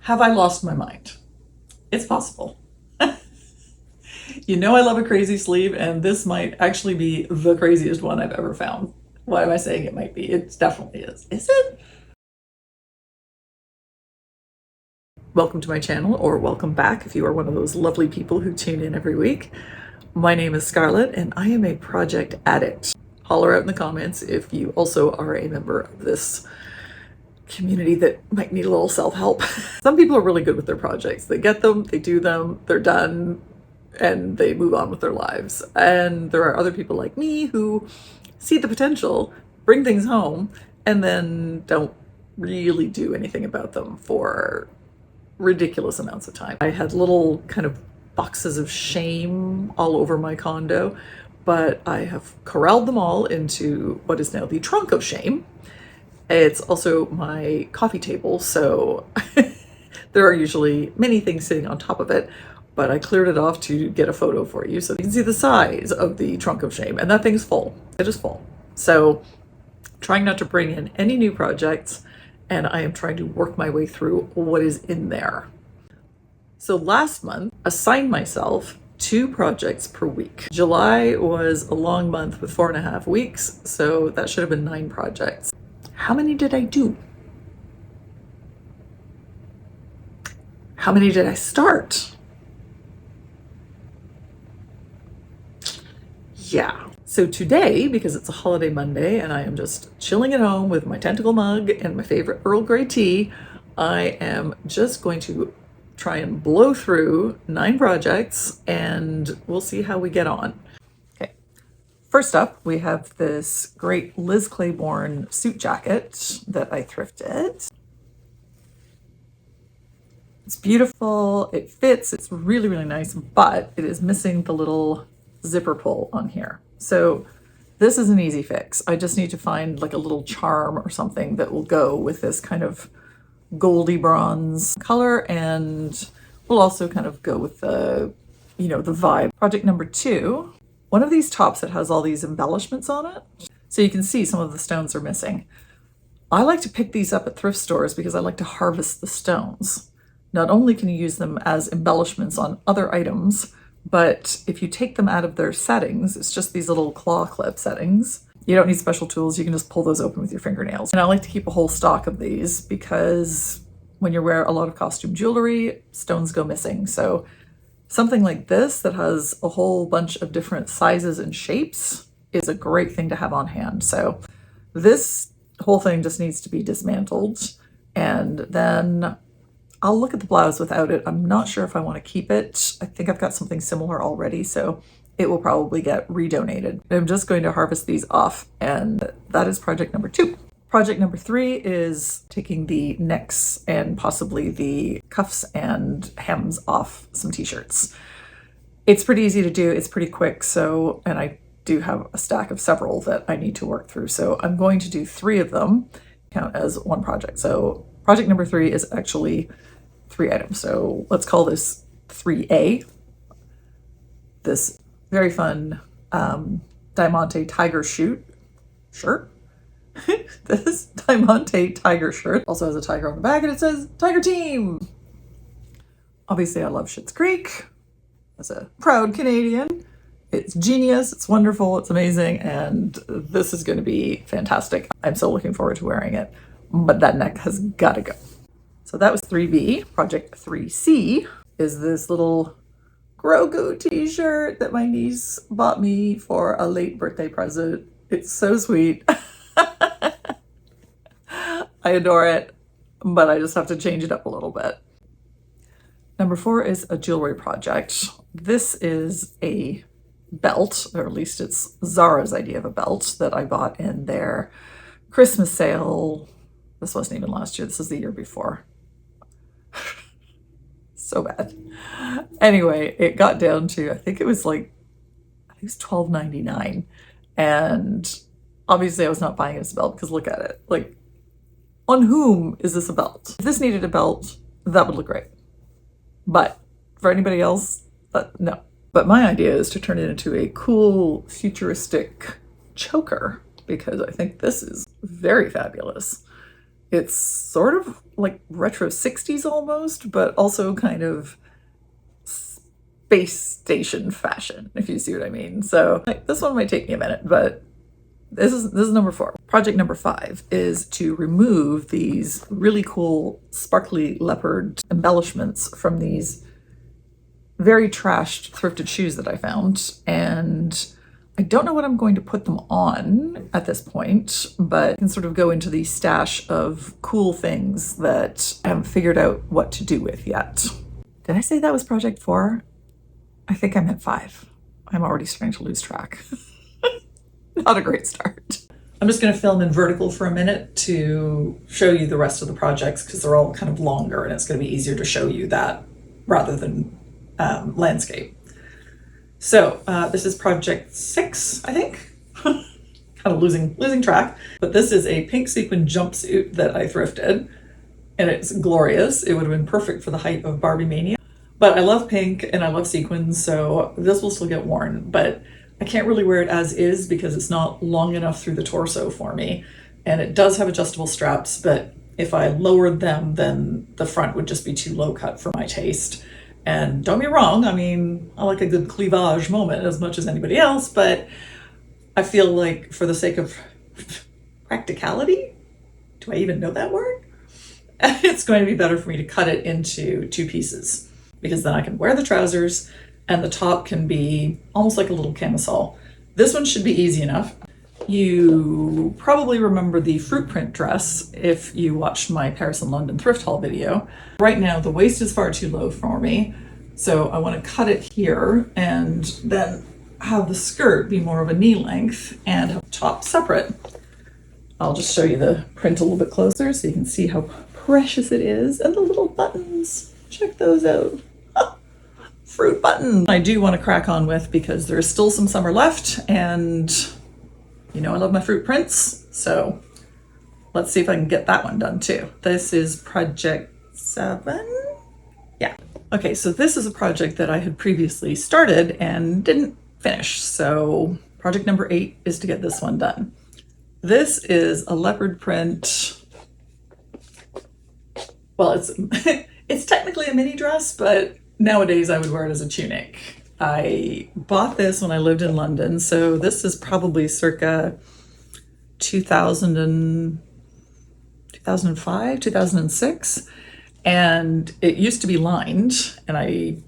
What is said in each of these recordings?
Have I lost my mind? It's possible. You know I love a crazy sleeve, and this might actually be the craziest one I've ever found. Why am I saying it might be? It definitely is. Is it? Welcome to my channel, or welcome back if you are one of those lovely people who tune in every week. My name is Scarlett, and I am a project addict. Holler out in the comments if you also are a member of this community that might need a little self-help. Some people are really good with their projects. They get them, they do them, they're done, and they move on with their lives. And there are other people like me who see the potential, bring things home, and then don't really do anything about them for ridiculous amounts of time. I had little kind of boxes of shame all over my condo, but I have corralled them all into what is now the trunk of shame. It's also my coffee table, so there are usually many things sitting on top of it, but I cleared it off to get a photo for you so you can see the size of the trunk of shame, and that thing's full. It is full. So trying not to bring in any new projects, and I am trying to work my way through what is in there. So last month, I assigned myself 2 projects per week. July was a long month with 4.5 weeks, so that should have been 9 projects. How many did I do? How many did I start? Yeah. So today, because it's a holiday Monday and I am just chilling at home with my tentacle mug and my favorite Earl Grey tea, I am just going to try and blow through 9 projects and we'll see how we get on. Okay. First up, we have this great Liz Claiborne suit jacket that I thrifted. It's beautiful, it fits, it's really, really nice, but it is missing the little zipper pull on here. So this is an easy fix. I just need to find like a little charm or something that will go with this kind of goldy bronze color, and will also kind of go with the, you know, the vibe. Project number 2, one of these tops that has all these embellishments on it. So you can see some of the stones are missing. I like to pick these up at thrift stores because I like to harvest the stones. Not only can you use them as embellishments on other items, but if you take them out of their settings, it's just these little claw clip settings. You don't need special tools. You can just pull those open with your fingernails. And I like to keep a whole stock of these because when you wear a lot of costume jewelry, stones go missing. So something like this that has a whole bunch of different sizes and shapes is a great thing to have on hand. So this whole thing just needs to be dismantled, and then I'll look at the blouse without it. I'm not sure if I want to keep it. I think I've got something similar already, so it will probably get redonated. I'm just going to harvest these off, and that is project number 2. Project number 3 is taking the necks and possibly the cuffs and hems off some t-shirts. It's pretty easy to do, it's pretty quick, so, and I do have a stack of several that I need to work through, so I'm going to do 3 of them, count as one project. So project number 3 is actually 3 items, so let's call this 3A. This very fun Diamante tiger shirt. This Diamante tiger shirt also has a tiger on the back and it says Tiger Team. Obviously I love Schitt's Creek. As a proud Canadian, it's genius, it's wonderful, it's amazing, and this is going to be fantastic. I'm so looking forward to wearing it, but that neck has got to go. So that was 3B. Project 3C is this little Grogu t-shirt that my niece bought me for a late birthday present. It's so sweet. I adore it, but I just have to change it up a little bit. Number 4 is a jewelry project. This is a belt, or at least it's Zara's idea of a belt that I bought in their Christmas sale. This wasn't even last year, this is the year before. So bad. Anyway, it got down to, I think it was $12.99. And obviously I was not buying it as a belt because look at it. Like, on whom is this a belt? If this needed a belt, that would look great. But for anybody else, no. But my idea is to turn it into a cool, futuristic choker because I think this is very fabulous. It's sort of like retro 60s almost, but also kind of space station fashion, if you see what I mean. So like, this one might take me a minute, but this is number 4. Project number 5 is to remove these really cool sparkly leopard embellishments from these very trashed thrifted shoes that I found. And I don't know what I'm going to put them on at this point, but I can sort of go into the stash of cool things that I haven't figured out what to do with yet. Did I say that was project 4? I think I meant 5. I'm already starting to lose track. Not a great start. I'm just going to film in vertical for a minute to show you the rest of the projects because they're all kind of longer and it's going to be easier to show you that rather than landscape. So this is project 6, I think. Kind of losing track. But this is a pink sequin jumpsuit that I thrifted and it's glorious. It would have been perfect for the height of Barbie Mania. But I love pink and I love sequins, so this will still get worn. But I can't really wear it as is because it's not long enough through the torso for me. And it does have adjustable straps, but if I lowered them, then the front would just be too low cut for my taste. And don't get me wrong, I mean, I like a good cleavage moment as much as anybody else, but I feel like for the sake of practicality, do I even know that word? It's going to be better for me to cut it into 2 pieces because then I can wear the trousers and the top can be almost like a little camisole. This one should be easy enough. You probably remember the fruit print dress if you watched my Paris and London thrift haul video. Right now, the waist is far too low for me, so I want to cut it here and then have the skirt be more of a knee length and have the top separate. I'll just show you the print a little bit closer so you can see how precious it is. And the little buttons, check those out. Fruit button I do want to crack on with because there's still some summer left and you know I love my fruit prints, so let's see if I can get that one done too. This is project 7. Yeah. Okay, so this is a project that I had previously started and didn't finish, so project number 8 is to get this one done. This is a leopard print. Well, it's technically a mini dress, but nowadays I would wear it as a tunic. I bought this when I lived in London, so this is probably circa 2005, 2006, and it used to be lined, and I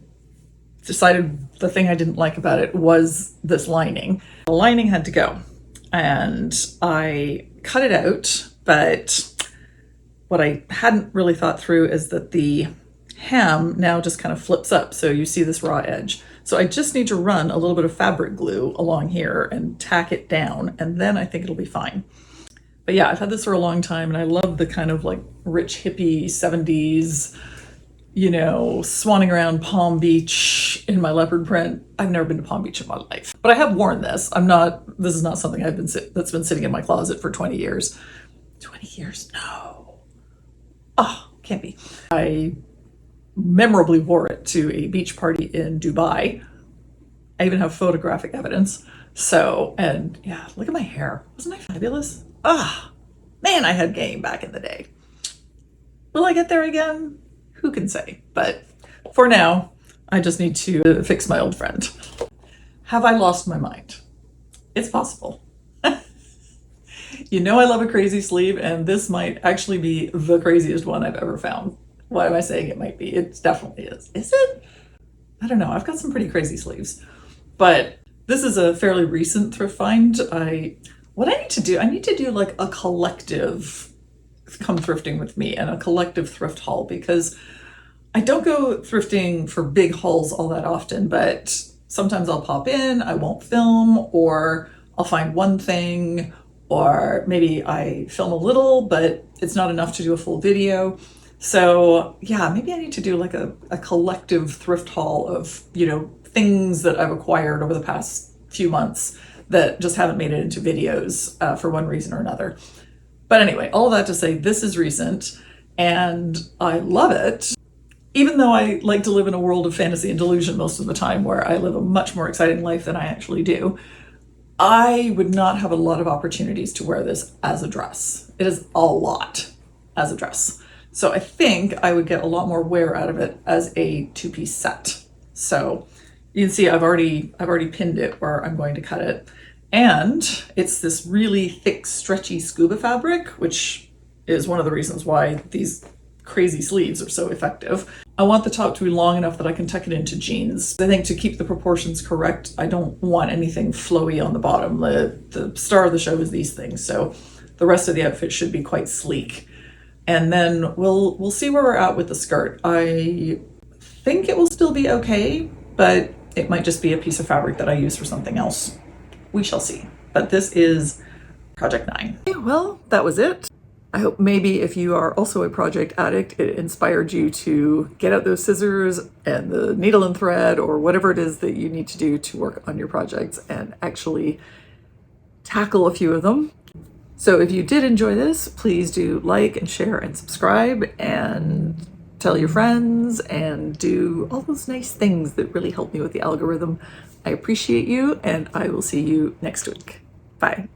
decided the thing I didn't like about it was this lining. The lining had to go, and I cut it out, but what I hadn't really thought through is that the hem now just kind of flips up, so you see this raw edge. So I just need to run a little bit of fabric glue along here and tack it down, and then I think it'll be fine. But yeah, I've had this for a long time, and I love the kind of like rich hippie 70s, you know, swanning around Palm Beach in my leopard print. I've never been to Palm Beach in my life, but I have worn this. This is not something that's been sitting in my closet for 20 years. 20 years? No. Oh, can't be. I memorably wore it to a beach party in Dubai. I even have photographic evidence. So, and yeah, look at my hair. Wasn't I fabulous? Ah, man, I had game back in the day. Will I get there again? Who can say? But for now, I just need to fix my old friend. Have I lost my mind? It's possible. You know I love a crazy sleeve, and this might actually be the craziest one I've ever found. Why am I saying it might be? It definitely is. Is it? I don't know. I've got some pretty crazy sleeves. But this is a fairly recent thrift find. What I need to do like a collective come thrifting with me and a collective thrift haul, because I don't go thrifting for big hauls all that often, but sometimes I'll pop in, I won't film, or I'll find one thing, or maybe I film a little, but it's not enough to do a full video. So yeah, maybe I need to do like a collective thrift haul of, you know, things that I've acquired over the past few months that just haven't made it into videos for one reason or another. But anyway, all that to say, this is recent and I love it. Even though I like to live in a world of fantasy and delusion most of the time, where I live a much more exciting life than I actually do, I would not have a lot of opportunities to wear this as a dress. It is a lot. as a dress. So I think I would get a lot more wear out of it as a two-piece set. So you can see I've already pinned it where I'm going to cut it. And it's this really thick, stretchy scuba fabric, which is one of the reasons why these crazy sleeves are so effective. I want the top to be long enough that I can tuck it into jeans. I think to keep the proportions correct, I don't want anything flowy on the bottom. The star of the show is these things, so the rest of the outfit should be quite sleek. And then we'll see where we're at with the skirt. I think it will still be okay, but it might just be a piece of fabric that I use for something else. We shall see. But this is Project 9. Okay, well, that was it. I hope maybe if you are also a project addict, it inspired you to get out those scissors and the needle and thread or whatever it is that you need to do to work on your projects and actually tackle a few of them. So if you did enjoy this, please do like and share and subscribe and tell your friends and do all those nice things that really help me with the algorithm. I appreciate you, and I will see you next week. Bye.